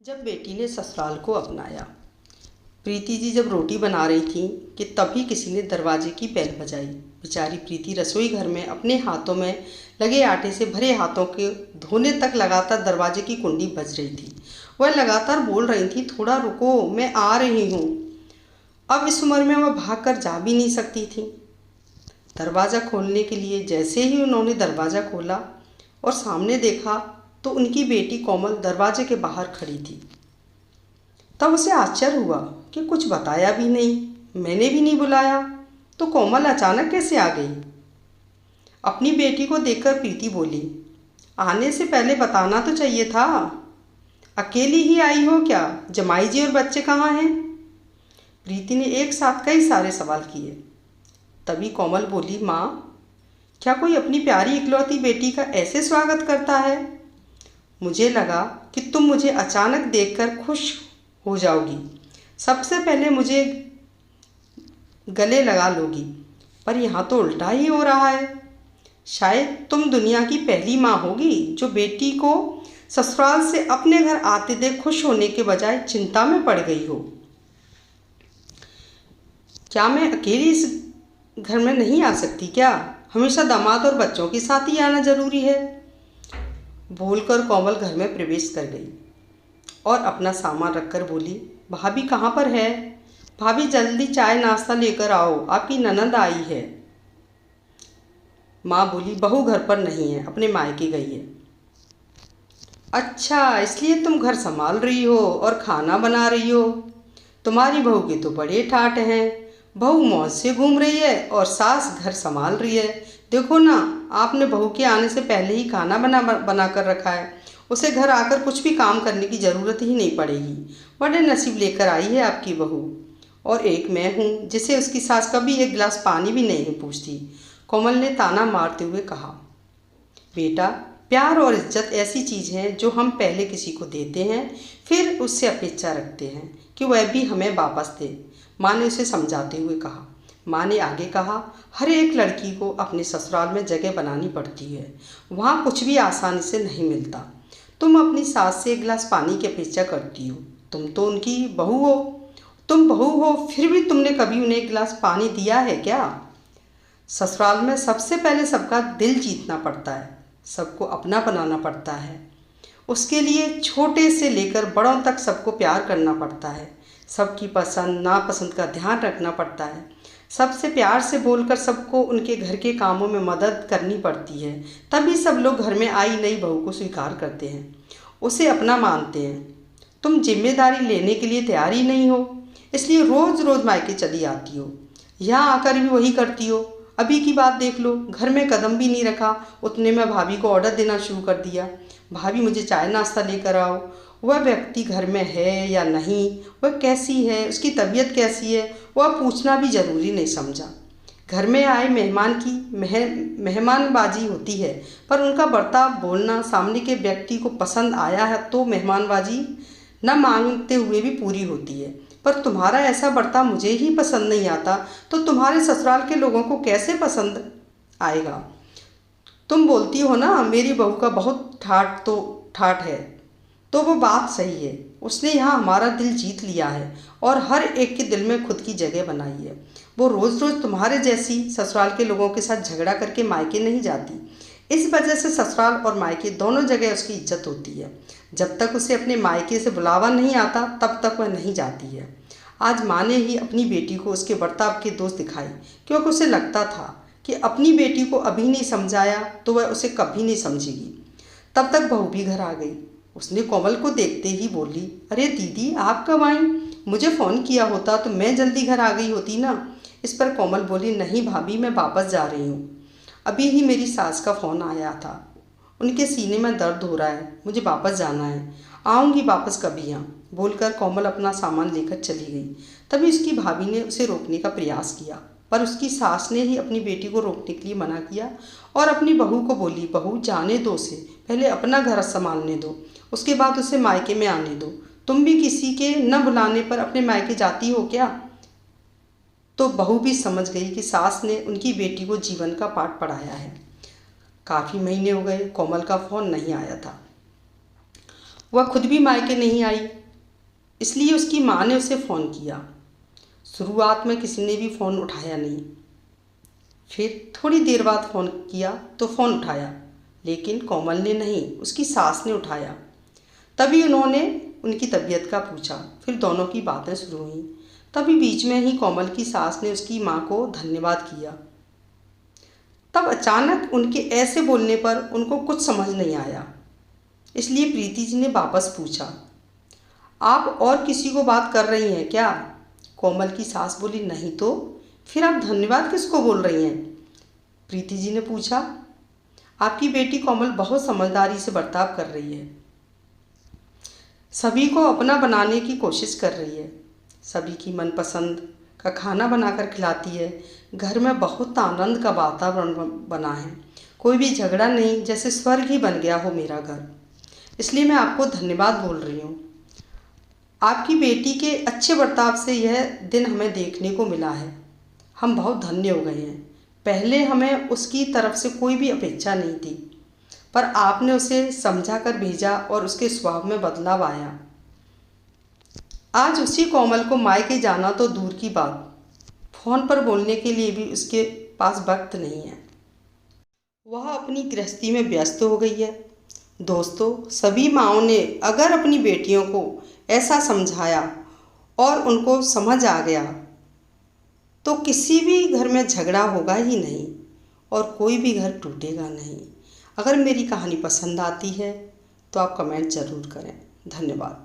जब बेटी ने ससुराल को अपनाया। प्रीति जी जब रोटी बना रही थी कि तभी किसी ने दरवाजे की बेल बजाई। बेचारी प्रीति रसोई घर में अपने हाथों में लगे आटे से भरे हाथों के धोने तक लगातार दरवाजे की कुंडी बज रही थी। वह लगातार बोल रही थी, थोड़ा रुको, मैं आ रही हूँ। अब इस उम्र में वह भाग कर जा भी नहीं सकती थी। दरवाज़ा खोलने के लिए जैसे ही उन्होंने दरवाज़ा खोला और सामने देखा तो उनकी बेटी कोमल दरवाजे के बाहर खड़ी थी। तब उसे आश्चर्य हुआ कि कुछ बताया भी नहीं, मैंने भी नहीं बुलाया, तो कोमल अचानक कैसे आ गई। अपनी बेटी को देखकर प्रीति बोली, आने से पहले बताना तो चाहिए था। अकेली ही आई हो क्या? जमाई जी और बच्चे कहाँ हैं? प्रीति ने एक साथ कई सारे सवाल किए। तभी कोमल बोली, माँ, क्या कोई अपनी प्यारी इकलौती बेटी का ऐसे स्वागत करता है? मुझे लगा कि तुम मुझे अचानक देखकर खुश हो जाओगी, सबसे पहले मुझे गले लगा लोगी, पर यहाँ तो उल्टा ही हो रहा है। शायद तुम दुनिया की पहली माँ होगी जो बेटी को ससुराल से अपने घर आते देख खुश होने के बजाय चिंता में पड़ गई हो। क्या मैं अकेली इस घर में नहीं आ सकती क्या? हमेशा दामाद और बच्चों के साथ ही आना जरूरी है? बोलकर कोमल घर में प्रवेश कर गई और अपना सामान रखकर बोली, भाभी कहाँ पर है? भाभी जल्दी चाय नाश्ता लेकर आओ, आपकी ननद आई है। माँ बोली, बहू घर पर नहीं है, अपने मायके गई है। अच्छा, इसलिए तुम घर संभाल रही हो और खाना बना रही हो। तुम्हारी बहू के तो बड़े ठाठ हैं। बहू मौज से घूम रही है और सास घर संभाल रही है। देखो ना, आपने बहू के आने से पहले ही खाना बना कर रखा है। उसे घर आकर कुछ भी काम करने की ज़रूरत ही नहीं पड़ेगी। बड़े नसीब लेकर आई है आपकी बहू। और एक मैं हूँ जिसे उसकी सास कभी एक गिलास पानी भी नहीं पूछती। कोमल ने ताना मारते हुए कहा, बेटा, प्यार और इज्जत ऐसी चीज़ है जो हम पहले किसी को देते हैं, फिर उससे अपेक्षा रखते हैं कि वह भी हमें वापस दे। माँ ने उसे समझाते हुए कहा। माँ ने आगे कहा, हर एक लड़की को अपने ससुराल में जगह बनानी पड़ती है। वहाँ कुछ भी आसानी से नहीं मिलता। तुम अपनी सास से एक गिलास पानी की अपेक्षा करती हो। तुम तो उनकी बहू हो। तुम बहू हो, फिर भी तुमने कभी उन्हें एक गिलास पानी दिया है क्या? ससुराल में सबसे पहले सबका दिल जीतना पड़ता है, सबको अपना बनाना पड़ता है। उसके लिए छोटे से लेकर बड़ों तक सबको प्यार करना पड़ता है। सबकी पसंद नापसंद का ध्यान रखना पड़ता है। सबसे प्यार से बोलकर सबको उनके घर के कामों में मदद करनी पड़ती है। तभी सब लोग घर में आई नई बहू को स्वीकार करते हैं, उसे अपना मानते हैं। तुम जिम्मेदारी लेने के लिए तैयार ही नहीं हो, इसलिए रोज़ रोज़ मायके चली आती हो। यहाँ आकर भी वही करती हो। अभी की बात देख लो, घर में कदम भी नहीं रखा, उतने में भाभी को ऑर्डर देना शुरू कर दिया, भाभी मुझे चाय नाश्ता लेकर आओ। वह व्यक्ति घर में है या नहीं, वह कैसी है, उसकी तबीयत कैसी है, वह पूछना भी ज़रूरी नहीं समझा। घर में आए मेहमान की मेहमानबाजी होती है, पर उनका बर्ताव बोलना सामने के व्यक्ति को पसंद आया है तो मेहमानबाजी न मांगते हुए भी पूरी होती है। पर तुम्हारा ऐसा बर्ताव मुझे ही पसंद नहीं आता तो तुम्हारे ससुराल के लोगों को कैसे पसंद आएगा? तुम बोलती हो ना, मेरी बहू का बहुत ठाठ है, तो वो बात सही है। उसने यहाँ हमारा दिल जीत लिया है और हर एक के दिल में खुद की जगह बनाई है। वो रोज़ रोज़ तुम्हारे जैसी ससुराल के लोगों के साथ झगड़ा करके मायके नहीं जाती। इस वजह से ससुराल और मायके दोनों जगह उसकी इज्जत होती है। जब तक उसे अपने मायके से बुलावा नहीं आता तब तक वह नहीं जाती है। आज माँ ने ही अपनी बेटी को उसके बर्ताव के दोष दिखाई, क्योंकि उसे लगता था कि अपनी बेटी को अभी नहीं समझाया तो वह उसे कभी नहीं समझेगी। तब तक बहू भी घर आ गई। उसने कोमल को देखते ही बोली, अरे दीदी, आप कब आई? मुझे फ़ोन किया होता तो मैं जल्दी घर आ गई होती ना। इस पर कोमल बोली, नहीं भाभी, मैं वापस जा रही हूँ। अभी ही मेरी सास का फ़ोन आया था, उनके सीने में दर्द हो रहा है, मुझे वापस जाना है, आऊँगी वापस कभी यहाँ। बोलकर कोमल अपना सामान लेकर चली गई। तभी उसकी भाभी ने उसे रोकने का प्रयास किया, पर उसकी सास ने ही अपनी बेटी को रोकने के लिए मना किया और अपनी बहू को बोली, बहू जाने दो उसे, पहले अपना घर संभालने दो, उसके बाद उसे मायके में आने दो। तुम भी किसी के न बुलाने पर अपने मायके जाती हो क्या? तो बहू भी समझ गई कि सास ने उनकी बेटी को जीवन का पाठ पढ़ाया है। काफ़ी महीने हो गए, कोमल का फ़ोन नहीं आया था। वह खुद भी मायके नहीं आई, इसलिए उसकी माँ ने उसे फ़ोन किया। शुरुआत में किसी ने भी फ़ोन उठाया नहीं। फिर थोड़ी देर बाद फ़ोन किया तो फ़ोन उठाया, लेकिन कोमल ने नहीं, उसकी सास ने उठाया। तभी उन्होंने उनकी तबीयत का पूछा। फिर दोनों की बातें शुरू हुईं। तभी बीच में ही कोमल की सास ने उसकी माँ को धन्यवाद किया। तब अचानक उनके ऐसे बोलने पर उनको कुछ समझ नहीं आया, इसलिए प्रीति जी ने वापस पूछा, आप और किसी को बात कर रही हैं क्या? कोमल की सास बोली, नहीं तो फिर आप धन्यवाद किसको बोल रही हैं? प्रीति जी ने पूछा, आपकी बेटी कोमल बहुत समझदारी से बर्ताव कर रही है, सभी को अपना बनाने की कोशिश कर रही है, सभी की मनपसंद का खाना बनाकर खिलाती है। घर में बहुत आनंद का वातावरण बना है, कोई भी झगड़ा नहीं, जैसे स्वर्ग ही बन गया हो मेरा घर। इसलिए मैं आपको धन्यवाद बोल रही हूँ। आपकी बेटी के अच्छे बर्ताव से यह दिन हमें देखने को मिला है। हम बहुत धन्य हो गए हैं। पहले हमें उसकी तरफ से कोई भी अपेक्षा नहीं थी, पर आपने उसे समझा कर भेजा और उसके स्वभाव में बदलाव आया। आज उसी कोमल को मायके जाना तो दूर की बात, फ़ोन पर बोलने के लिए भी उसके पास वक्त नहीं है। वह अपनी गृहस्थी में व्यस्त हो गई है। दोस्तों, सभी माँओं ने अगर अपनी बेटियों को ऐसा समझाया और उनको समझ आ गया तो किसी भी घर में झगड़ा होगा ही नहीं और कोई भी घर टूटेगा नहीं। अगर मेरी कहानी पसंद आती है तो आप कमेंट ज़रूर करें। धन्यवाद।